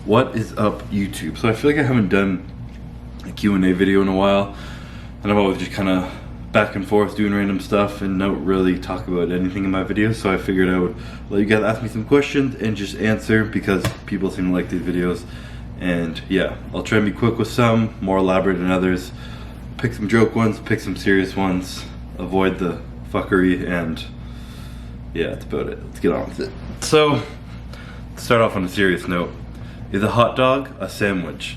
What is up, YouTube? So I feel like I haven't done a Q&A video in a while, and I'm always just kind of back and forth doing random stuff and don't really talk about anything in my videos. So I figured I would let you guys ask me some questions and just answer because people seem to like these videos. And yeah, I'll try and be quick with some, more elaborate than others. Pick some joke ones, pick some serious ones, avoid the fuckery, and yeah, that's about it. Let's get on with it. So, to start off on a serious note, is a hot dog a sandwich?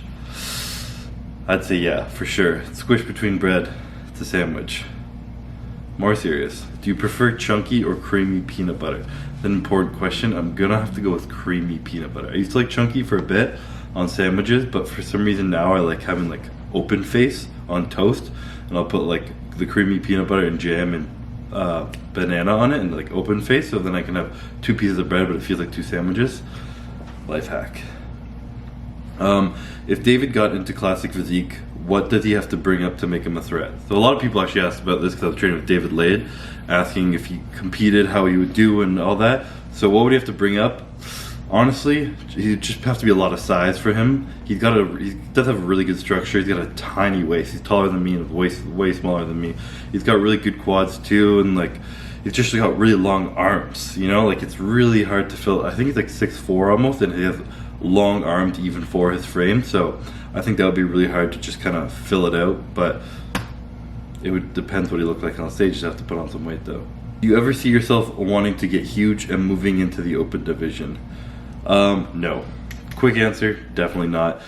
I'd say yeah, for sure. It's squished between bread, it's a sandwich. More serious, do you prefer chunky or creamy peanut butter? That's an important question. I'm gonna have to go with creamy peanut butter. I used to like chunky for a bit on sandwiches, but for some reason now I like having like open face on toast, and I'll put like the creamy peanut butter and jam and banana on it and like open face, so then I can have two pieces of bread but it feels like two sandwiches. Life hack. If David got into classic physique, what does he have to bring up to make him a threat? So a lot of people actually asked about this because I was training with David Lade, asking if he competed, how he would do and all that. So what would he have to bring up? Honestly, he'd just have to be a lot of size for him. He does have a really good structure. He's got a tiny waist. He's taller than me and way smaller than me. He's got really good quads too, and like he's just got really long arms. You know, like it's really hard to fill. I think he's like 6'4" almost, and he has long arms even for his frame. So I think that would be really hard to just kind of fill it out. But it would depends what he looked like on stage. Just have to put on some weight though. Do you ever see yourself wanting to get huge and moving into the open division? No. Quick answer, definitely not.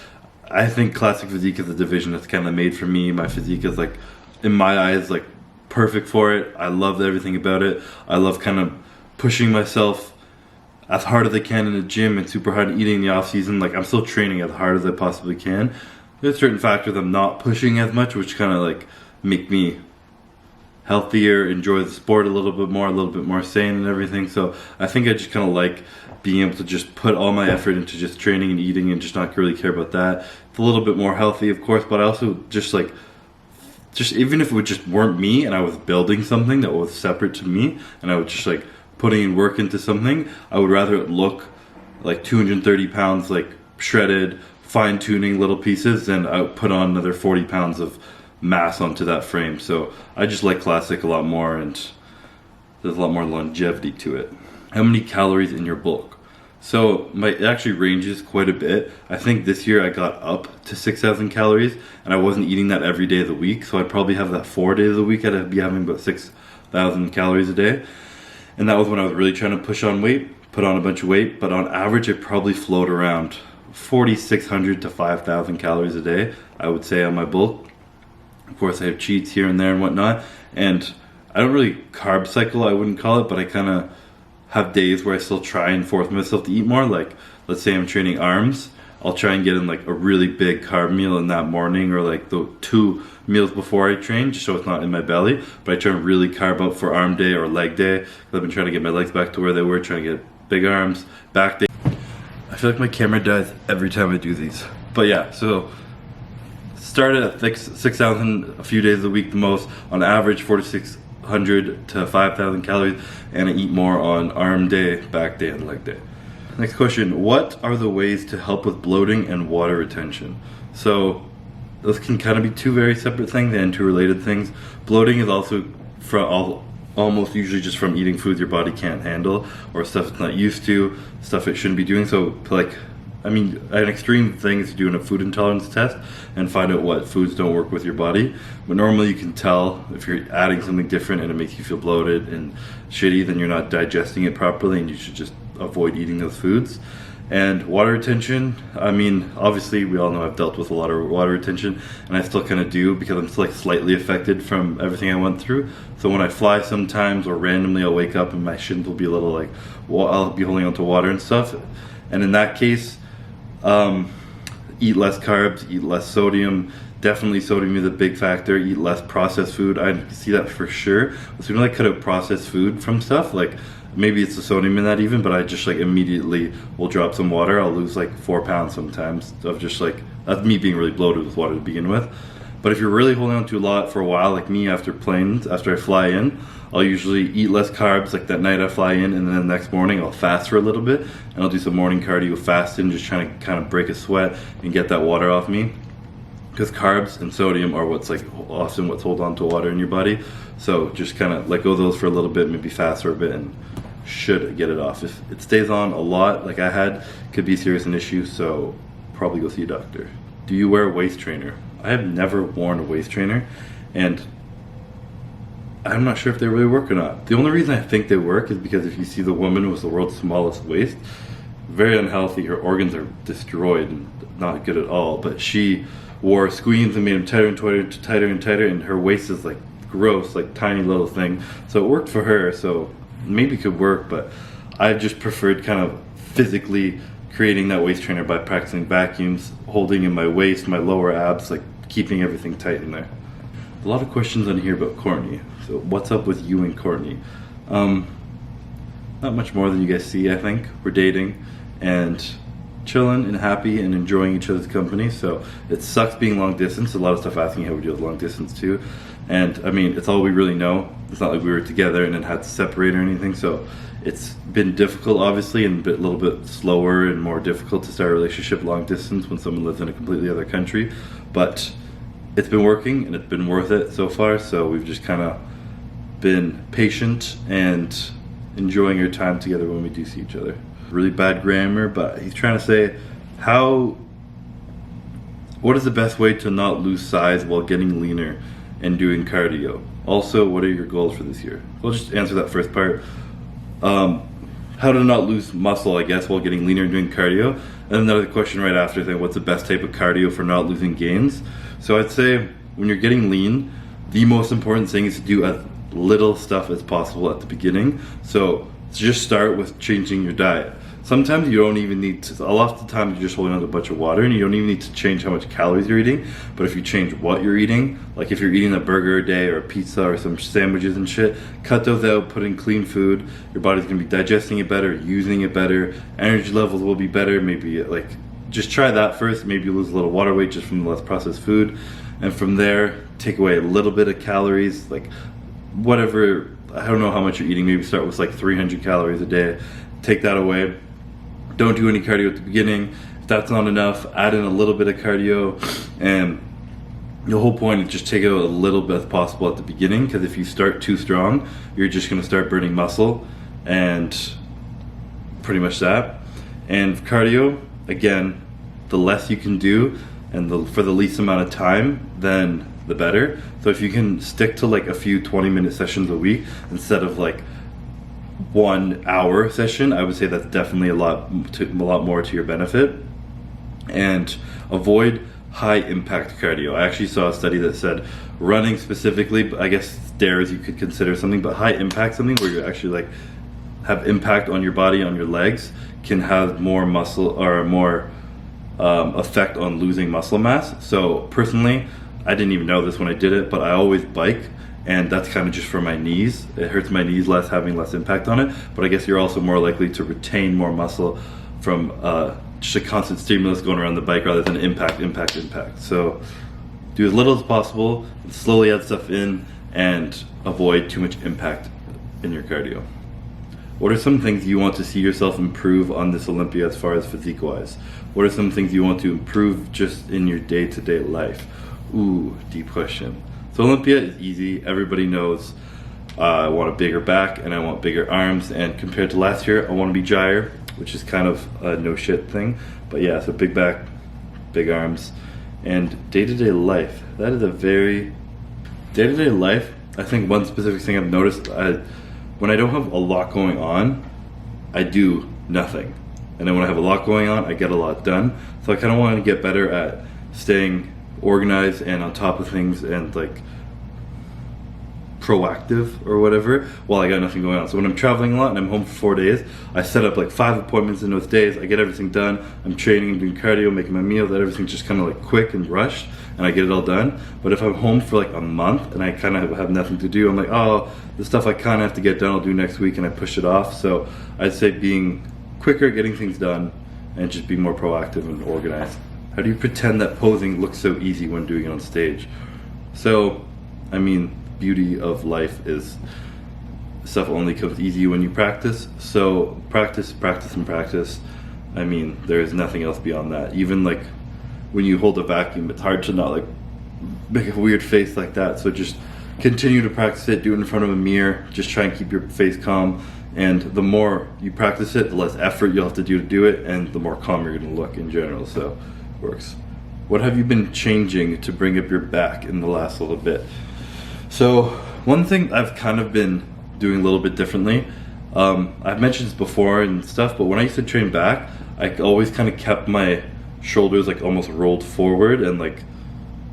I think classic physique is a division that's kind of made for me. My physique is like, in my eyes, like perfect for it. I love everything about it. I love kind of pushing myself as hard as I can in the gym and super hard eating in the off season. Like I'm still training as hard as I possibly can. There's certain factors I'm not pushing as much, which kind of like make me healthier, enjoy the sport a little bit more sane and everything. So I think I just kind of like being able to just put all my effort into just training and eating and just not really care about that. It's a little bit more healthy, of course, but I also just even if it just weren't me and I was building something that was separate to me and I was just like putting in work into something, I would rather it look like 230 pounds like shredded, fine tuning little pieces than I would put on another 40 pounds of mass onto that frame. So I just like classic a lot more, and there's a lot more longevity to it. How many calories in your bulk? So it actually ranges quite a bit. I think this year I got up to 6,000 calories, and I wasn't eating that every day of the week, so I'd probably have that 4 days a week. I'd be having about 6,000 calories a day, and that was when I was really trying to push on weight, put on a bunch of weight. But on average I probably float around 4,600 to 5,000 calories a day, I would say, on my bulk. Of course I have cheats here and there and whatnot, and I don't really carb cycle, I wouldn't call it, but I kind of have days where I still try and force myself to eat more. Like let's say I'm training arms, I'll try and get in like a really big carb meal in that morning, or like the 2 meals before I train, just so it's not in my belly. But I try and really carb up for arm day or leg day, because I've been trying to get my legs back to where they were, trying to get big arms, back day. I feel like my camera dies every time I do these. But yeah, so started at 6,000 a few days a week the most, on average 4,600 to 5,000 calories, and I eat more on arm day, back day, and leg day. Next question, what are the ways to help with bloating and water retention? So those can kind of be two very separate things and two related things. Bloating is also almost usually just from eating foods your body can't handle, or stuff it's not used to, stuff it shouldn't be doing. So like, I mean, an extreme thing is doing a food intolerance test and find out what foods don't work with your body. But normally you can tell if you're adding something different and it makes you feel bloated and shitty, then you're not digesting it properly, and you should just avoid eating those foods. And water retention, I mean, obviously we all know I've dealt with a lot of water retention, and I still kind of do, because I'm still like slightly affected from everything I went through. So when I fly sometimes, or randomly I'll wake up and my shins will be a little like, well, I'll be holding onto water and stuff. And in that case, eat less carbs, eat less sodium. Definitely sodium is a big factor. Eat less processed food. I see that for sure. As soon as I cut out processed food from stuff, like maybe it's the sodium in that even, but I just like immediately will drop some water. I'll lose like 4 pounds sometimes of just like, that's me being really bloated with water to begin with. But if you're really holding on to a lot for a while, like me after planes, after I fly in, I'll usually eat less carbs like that night I fly in, and then the next morning I'll fast for a little bit, and I'll do some morning cardio fasting, just trying to kind of break a sweat and get that water off me. Because carbs and sodium are what's hold on to water in your body. So just kind of let go of those for a little bit, maybe fast for a bit, and should get it off. If it stays on a lot, like I had, could be serious an issue, so probably go see a doctor. Do you wear a waist trainer? I have never worn a waist trainer, and I'm not sure if they really work or not. The only reason I think they work is because if you see the woman with the world's smallest waist, very unhealthy, her organs are destroyed and not good at all, but she wore squeens and made them tighter and tighter, and her waist is like gross, like tiny little thing. So it worked for her, so maybe it could work, but I just preferred kind of physically creating that waist trainer by practicing vacuums, holding in my waist, my lower abs, like keeping everything tight in there. A lot of questions on here about Courtney. So what's up with you and Courtney? Not much more than you guys see, I think. We're dating and chilling and happy and enjoying each other's company. So it sucks being long distance. A lot of stuff asking how we deal with long distance too. And I mean, it's all we really know. It's not like we were together and then had to separate or anything. So it's been difficult, obviously, and a little bit slower and more difficult to start a relationship long distance when someone lives in a completely other country. But it's been working and it's been worth it so far. So we've just kind of been patient and enjoying our time together when we do see each other. Really bad grammar, but he's trying to say what is the best way to not lose size while getting leaner and doing cardio? Also, what are your goals for this year? We'll just answer that first part. How to not lose muscle, I guess, while getting leaner and doing cardio. And another question right after, saying what's the best type of cardio for not losing gains? So I'd say when you're getting lean, the most important thing is to do as little stuff as possible at the beginning. So just start with changing your diet. Sometimes you don't even need to, a lot of the time you're just holding on to a bunch of water and you don't even need to change how much calories you're eating. But if you change what you're eating, like if you're eating a burger a day or a pizza or some sandwiches and shit, cut those out, put in clean food, your body's gonna be digesting it better, using it better, energy levels will be better. Maybe like, just try that first. Maybe you lose a little water weight just from the less processed food. And from there, take away a little bit of calories, like whatever, I don't know how much you're eating, maybe start with like 300 calories a day, take that away. Don't do any cardio at the beginning. If that's not enough, add in a little bit of cardio, and the whole point is just take it a little bit as possible at the beginning, because if you start too strong, you're just going to start burning muscle, and pretty much that. And cardio, again, the less you can do and for the least amount of time, then the better. So if you can stick to like a few 20-minute sessions a week instead of like 1 hour session, I would say that's definitely a lot more to your benefit. And avoid high impact cardio. I actually saw a study that said running specifically, I guess stairs you could consider something, but high impact, something where you actually like have impact on your body, on your legs, can have more muscle or more effect on losing muscle mass. So personally, I didn't even know this when I did it, but I always bike, and that's kind of just for my knees. It hurts my knees less, having less impact on it, but I guess you're also more likely to retain more muscle from just a constant stimulus going around the bike rather than impact. So do as little as possible, and slowly add stuff in, and avoid too much impact in your cardio. What are some things you want to see yourself improve on this Olympia as far as physique wise? What are some things you want to improve just in your day-to-day life? Ooh, deep question. So Olympia is easy. Everybody knows I want a bigger back and I want bigger arms, and compared to last year, I want to be gyre, which is kind of a no shit thing. But yeah, so big back, big arms, and day-to-day life. That is a very day-to-day life. I think one specific thing I've noticed, when I don't have a lot going on, I do nothing. And then when I have a lot going on, I get a lot done. So I kind of want to get better at staying organized and on top of things and like proactive or whatever while I got nothing going on. So when I'm traveling a lot and I'm home for 4 days, I set up like 5 appointments in those days. I get everything done. I'm training, I'm doing cardio, making my meals, that everything's just kind of like quick and rushed, and I get it all done. But if I'm home for like a month and I kind of have nothing to do, I'm like, oh, the stuff I kind of have to get done I'll do next week, and I push it off. So I'd say being quicker at getting things done and just be more proactive and organized. How do you pretend that posing looks so easy when doing it on stage? So, I mean, beauty of life is stuff only comes easy when you practice. So practice, practice, and practice. I mean, there is nothing else beyond that. Even like when you hold a vacuum, it's hard to not like make a weird face like that. So just continue to practice it, do it in front of a mirror, just try and keep your face calm. And the more you practice it, the less effort you'll have to do it, and the more calm you're gonna look in general, so it works. What have you been changing to bring up your back in the last little bit? So one thing I've kind of been doing a little bit differently, I've mentioned this before and stuff, but when I used to train back, I always kind of kept my shoulders like almost rolled forward and like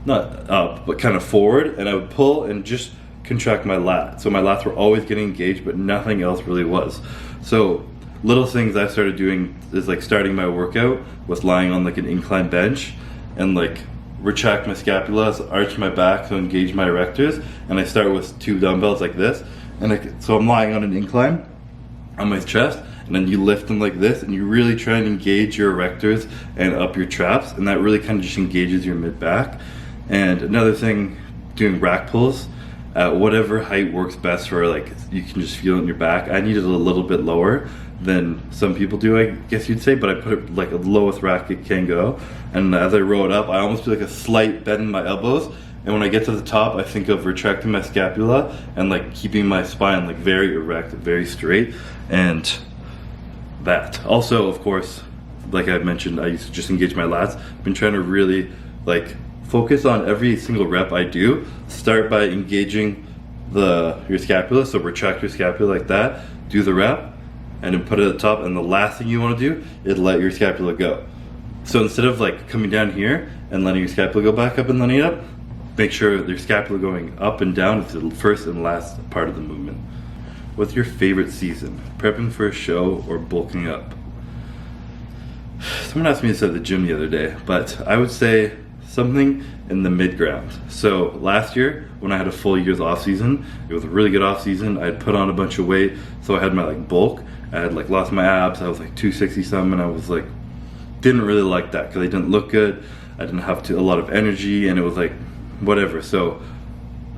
not up, but kind of forward, and I would pull and just contract my lat. So my lats were always getting engaged, but nothing else really was. So little things I started doing is like starting my workout with lying on like an incline bench and like retract my scapula, so arch my back, so engage my erectors, and I start with 2 dumbbells like this, and so I'm lying on an incline on my chest, and then you lift them like this, and you really try and engage your erectors and up your traps, and that really kind of just engages your mid back. And another thing, doing rack pulls at whatever height works best for, like, you can just feel it in your back. I need it a little bit lower than some people do, I guess you'd say, but I put it like the lowest rack it can go, and as I row it up, I almost do like a slight bend in my elbows, and when I get to the top, I think of retracting my scapula and like keeping my spine like very erect, very straight, and that. Also, of course, like I mentioned, I used to just engage my lats. I've been trying to really like focus on every single rep I do. Start by engaging your scapula, so retract your scapula like that, do the rep, and then put it at the top, and the last thing you want to do is let your scapula go. So instead of like coming down here and letting your scapula go back up and letting it up, make sure your scapula going up and down is the first and last part of the movement. What's your favorite season? Prepping for a show or bulking up? Someone asked me this at the gym the other day, but I would say something in the mid ground. So last year, when I had a full year's off season, it was a really good off season. I had put on a bunch of weight, so I had my like bulk. I had like lost my abs. I was like 260 something, and I was like, didn't really like that because I didn't look good. I didn't have a lot of energy, and it was like whatever. So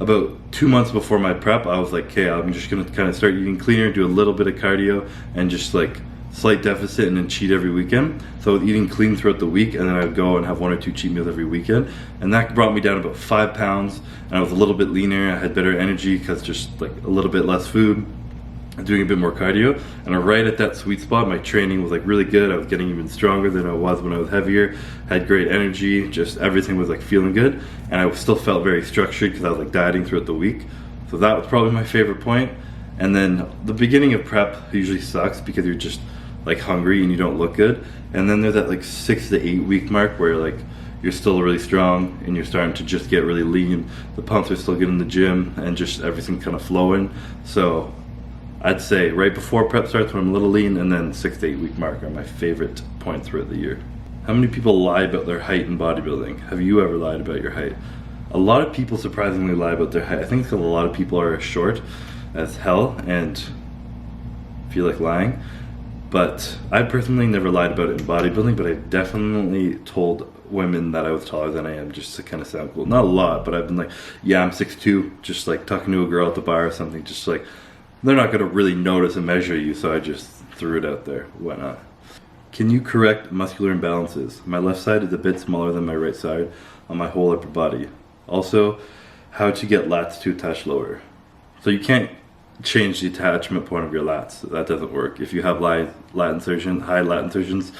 about 2 months before my prep, I was like, okay, I'm just gonna kind of start eating cleaner, do a little bit of cardio, and just like slight deficit and then cheat every weekend. So I was eating clean throughout the week, and then I would go and have 1 or 2 cheat meals every weekend, and that brought me down about 5 pounds, and I was a little bit leaner. I had better energy because just like a little bit less food, doing a bit more cardio, and right at that sweet spot, my training was like really good. I was getting even stronger than I was when I was heavier, had great energy, just everything was like feeling good, and I still felt very structured because I was like dieting throughout the week. So that was probably my favorite point. And then the beginning of prep usually sucks because you're just like hungry and you don't look good, and then there's that like 6 to 8 week mark where like you're still really strong and you're starting to just get really lean, the pumps are still good in the gym, and just everything kind of flowing. So I'd say right before prep starts when I'm a little lean, and then 6 to 8 week mark are my favorite points throughout the year. How many people lie about their height in bodybuilding? Have you ever lied about your height? A lot of people surprisingly lie about their height. I think because a lot of people are short as hell and feel like lying. But I personally never lied about it in bodybuilding, but I definitely told women that I was taller than I am just to kind of sound cool. Not a lot, but I've been like, yeah, I'm 6'2", just like talking to a girl at the bar or something, just like, they're not going to really notice and measure you, so I just threw it out there. Why not? Can you correct muscular imbalances? My left side is a bit smaller than my right side on my whole upper body. Also, how to get lats to attach lower. So you can't change the attachment point of your lats. That doesn't work. If you have high lat insertions,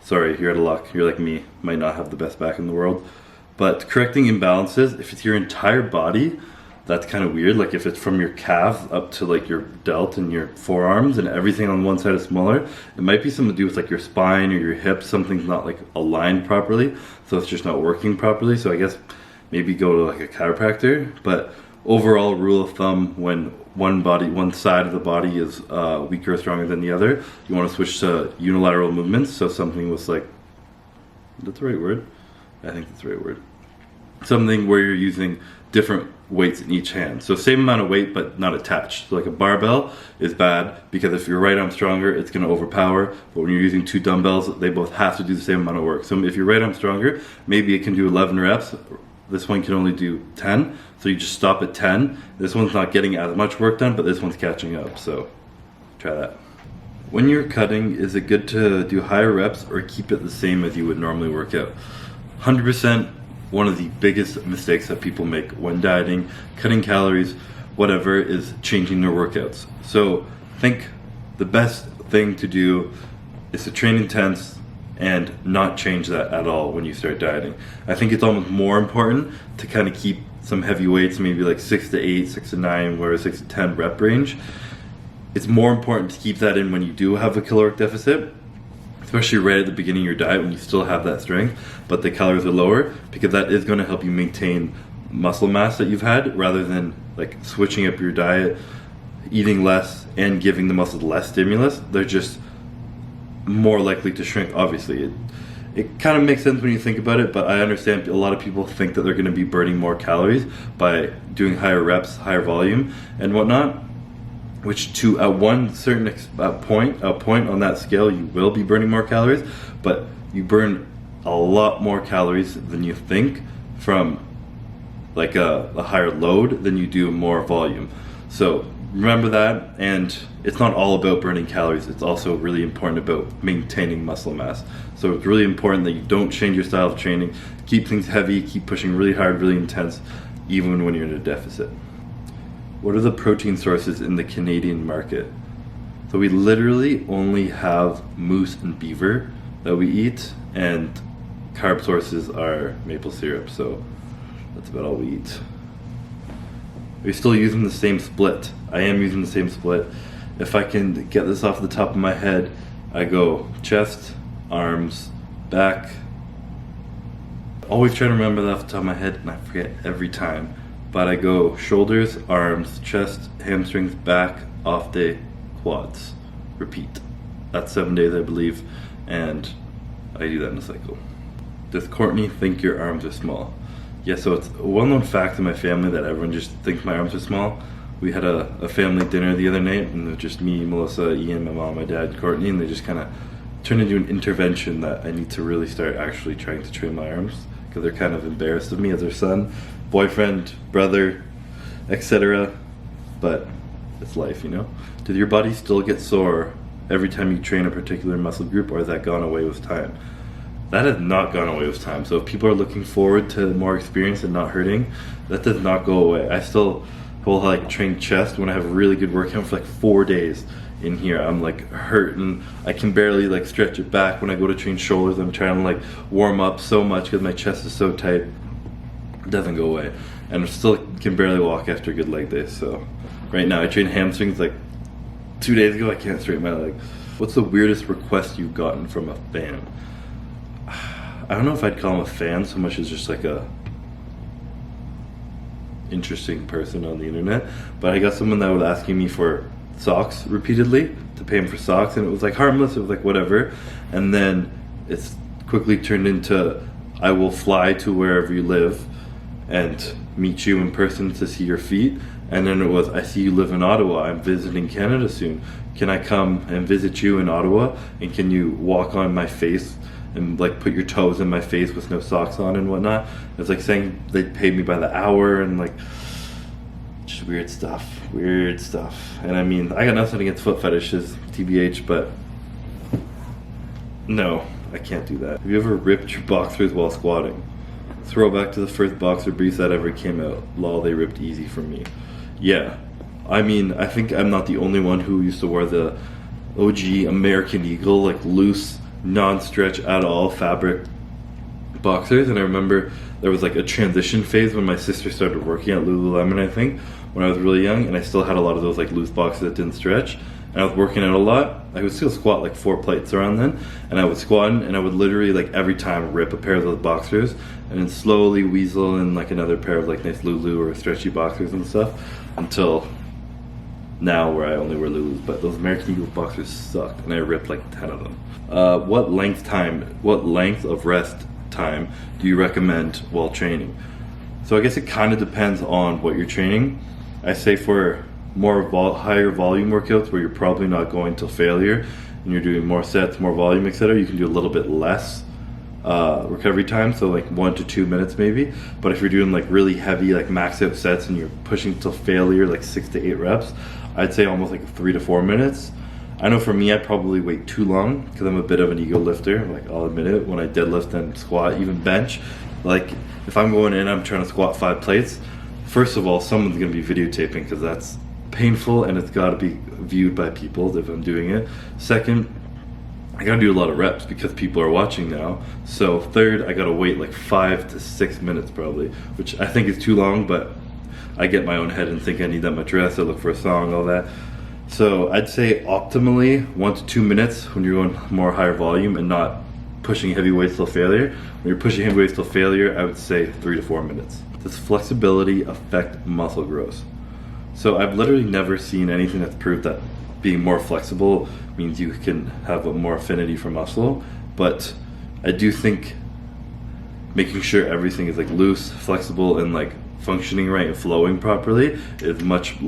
sorry, you're out of luck. You're like me, might not have the best back in the world. But correcting imbalances, if it's your entire body, that's kind of weird. Like if it's from your calf up to like your delt and your forearms and everything on one side is smaller, it might be something to do with like your spine or your hips. Something's not like aligned properly, so it's just not working properly. So I guess maybe go to like a chiropractor. But overall rule of thumb, when one side of the body is weaker or stronger than the other, you want to switch to unilateral movements. So something with like, that's the right word? I think that's the right word. Something where you're using different weights in each hand. So same amount of weight, but not attached. So like a barbell is bad because if your right arm's stronger, it's going to overpower. But when you're using 2 dumbbells, they both have to do the same amount of work. So if your right arm's stronger, maybe it can do 11 reps This one can only do 10, so you just stop at 10. This one's not getting as much work done, but this one's catching up, so try that. When you're cutting, is it good to do higher reps or keep it the same as you would normally work out? 100%, one of the biggest mistakes that people make when dieting, cutting calories, whatever, is changing their workouts. So think the best thing to do is to train intense and not change that at all when you start dieting. I think it's almost more important to kind of keep some heavy weights, maybe like 6 to 8, 6 to 9, whatever, 6 to 10 rep range. It's more important to keep that in when you do have a caloric deficit, especially right at the beginning of your diet when you still have that strength, but the calories are lower, because that is going to help you maintain muscle mass that you've had, rather than like switching up your diet, eating less, and giving the muscles less stimulus. They're just more likely to shrink. Obviously, it kind of makes sense when you think about it, but I understand a lot of people think that they're going to be burning more calories by doing higher reps, higher volume, and whatnot. Which to at one certain point on that scale, you will be burning more calories, but you burn a lot more calories than you think from like a higher load than you do more volume. So remember that, and it's not all about burning calories, it's also really important about maintaining muscle mass. So it's really important that you don't change your style of training, keep things heavy, keep pushing really hard, really intense, even when you're in a deficit. What are the protein sources in the Canadian market? So we literally only have moose and beaver that we eat, and carb sources are maple syrup, so that's about all we eat. Are you still using the same split? I am using the same split. If I can get this off the top of my head, I go chest, arms, back. Always try to remember that off the top of my head, and I forget every time. But I go shoulders, arms, chest, hamstrings, back, off day, quads. Repeat. That's 7 days, I believe, and I do that in a cycle. Does Courtney think your arms are small? Yeah, so it's a well-known fact in my family that everyone just thinks my arms are small. We had a family dinner the other night, and it was just me, Melissa, Ian, my mom, my dad, Courtney, and they just kind of turned into an intervention that I need to really start actually trying to train my arms, because they're kind of embarrassed of me as their son, boyfriend, brother, etc. But it's life, you know? Did your body still get sore every time you train a particular muscle group, or has that gone away with time? That has not gone away with time. So if people are looking forward to more experience and not hurting, that does not go away. I still will like train chest when I have a really good workout for like 4 days in here. I'm like hurting. I can barely like stretch it back. When I go to train shoulders, I'm trying to like warm up so much because my chest is so tight. It doesn't go away. And I still can barely walk after a good leg day. So right now I train hamstrings. Like 2 days ago, I can't straighten my leg. What's the weirdest request you've gotten from a fan? I don't know if I'd call him a fan so much as just like a interesting person on the internet, but I got someone that was asking me for socks repeatedly, to pay him for socks, and it was like harmless, it was like whatever, and then it's quickly turned into I will fly to wherever you live and meet you in person to see your feet, and then it was I see you live in Ottawa, I'm visiting Canada soon, can I come and visit you in Ottawa, and can you walk on my face and like put your toes in my face with no socks on and whatnot. It's like saying they paid me by the hour, and like just weird stuff. And I mean, I got nothing against foot fetishes, TBH, but no, I can't do that. Have you ever ripped your boxers while squatting? Throwback to the first boxer briefs that ever came out. Lol, they ripped easy from me. Yeah, I mean, I think I'm not the only one who used to wear the OG American Eagle, like loose, non-stretch at all fabric boxers. And I remember there was like a transition phase when my sister started working at Lululemon, I think, when I was really young, and I still had a lot of those like loose boxers that didn't stretch, and I was working out a lot. I would still squat like 4 plates around then, and I would squat and I would literally like every time rip a pair of those boxers and then slowly weasel in like another pair of like nice Lulu or stretchy boxers and stuff, until now where I only wear Lulus. But those American Eagle boxers sucked, and I ripped like 10 of them. What length of rest time do you recommend while training? So I guess it kind of depends on what you're training. I say for more higher volume workouts where you're probably not going till failure and you're doing more sets, more volume, etc., you can do a little bit less recovery time, so like 1 to 2 minutes maybe. But if you're doing like really heavy, like max out sets and you're pushing till failure, like 6 to 8 reps, I'd say almost like 3 to 4 minutes. I know for me, I'd probably wait too long because I'm a bit of an ego lifter. Like, I'll admit it, when I deadlift and squat, even bench, like if I'm going in, I'm trying to squat 5 plates. First of all, someone's gonna be videotaping because that's painful and it's got to be viewed by people if I'm doing it. Second, I gotta do a lot of reps because people are watching now. So third, I gotta wait like 5 to 6 minutes probably, which I think is too long, but I get my own head and think I need that much rest. I look for a song, all that. So I'd say optimally 1 to 2 minutes when you're going more higher volume and not pushing heavy weights till failure. When you're pushing heavy weights till failure, I would say 3 to 4 minutes. Does flexibility affect muscle growth? So I've literally never seen anything that's proved that being more flexible means you can have a more affinity for muscle, but I do think making sure everything is like loose, flexible, and like functioning right and flowing properly is much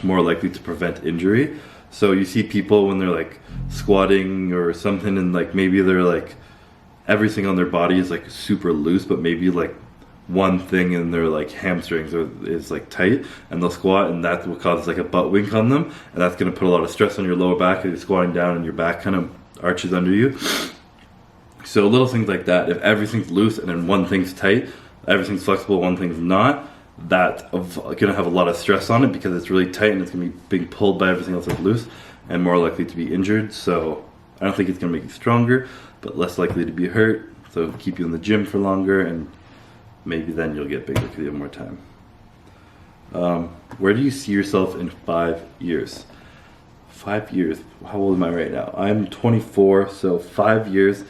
more likely to prevent injury. So you see people when they're like squatting or something and like maybe they're like everything on their body is like super loose, but maybe like one thing in their like hamstrings is like tight, and they'll squat and that will cause like a butt wink on them, and that's going to put a lot of stress on your lower back and you're squatting down and your back kind of arches under you. So little things like that, if everything's loose and then one thing's tight, everything's flexible, one thing's not, that's going to have a lot of stress on it because it's really tight and it's going to be being pulled by everything else that's loose and more likely to be injured. So I don't think it's going to make you stronger, but less likely to be hurt, so keep you in the gym for longer, and maybe then you'll get bigger because you have more time. Where do you see yourself in 5 years? 5 years, how old am I right now? I'm 24, so 5 years.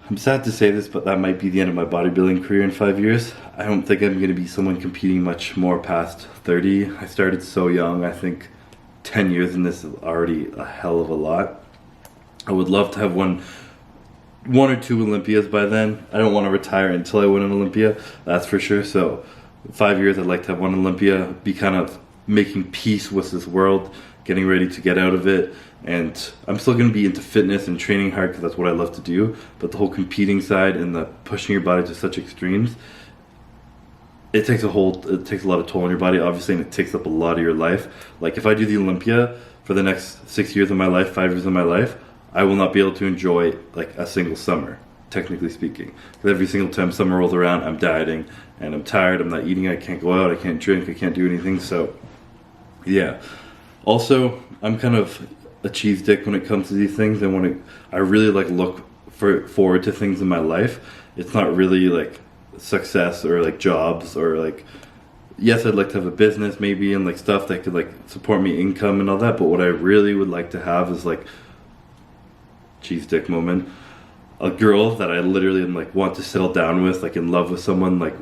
I'm sad to say this, but that might be the end of my bodybuilding career in 5 years. I don't think I'm going to be someone competing much more past 30. I started so young. I think 10 years in this is already a hell of a lot. I would love to have one or two Olympias by then. I don't want to retire until I win an Olympia, that's for sure. So 5 years, I'd like to have one Olympia, be kind of making peace with this world, getting ready to get out of it. And I'm still going to be into fitness and training hard because that's what I love to do. But the whole competing side and the pushing your body to such extremes, it takes a lot of toll on your body, obviously, and it takes up a lot of your life. Like if I do the Olympia for the next 6 years of my life, 5 years of my life, I will not be able to enjoy like a single summer, technically speaking. Because every single time summer rolls around, I'm dieting and I'm tired, I'm not eating, I can't go out, I can't drink, I can't do anything. So yeah. Also, I'm kind of a cheese dick when it comes to these things, and I really like look forward to things in my life. It's not really like success or like jobs or like, yes, I'd like to have a business maybe and like stuff that could like support me income and all that, but what I really would like to have is like cheese dick moment, a girl that I literally am like want to settle down with, like in love with someone, like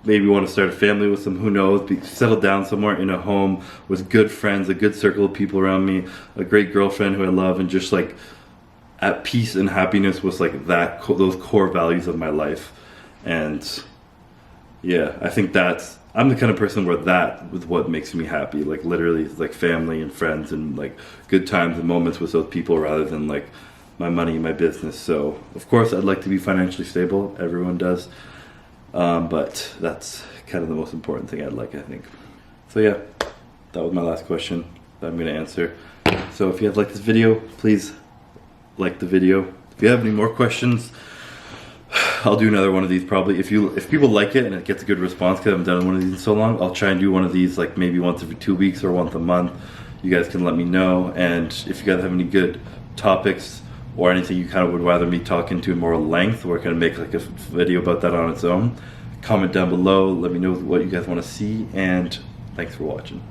maybe want to start a family with them, who knows, settle down somewhere in a home with good friends, a good circle of people around me, a great girlfriend who I love, and just like at peace and happiness with like those core values of my life. And yeah, I think I'm the kind of person where that is what makes me happy, like literally like family and friends and like good times and moments with those people rather than like my money, my business. So of course I'd like to be financially stable, everyone does, but that's kind of the most important thing I'd like, I think. So yeah, that was my last question that I'm going to answer. So if you have liked this video, please like the video. If you have any more questions, I'll do another one of these probably. If people like it and it gets a good response, because I haven't done one of these in so long, I'll try and do one of these like maybe once every 2 weeks or once a month. You guys can let me know, and if you guys have any good topics or anything you kind of would rather me talk into in more length, or kind of make like a video about that on its own, comment down below, let me know what you guys want to see, and thanks for watching.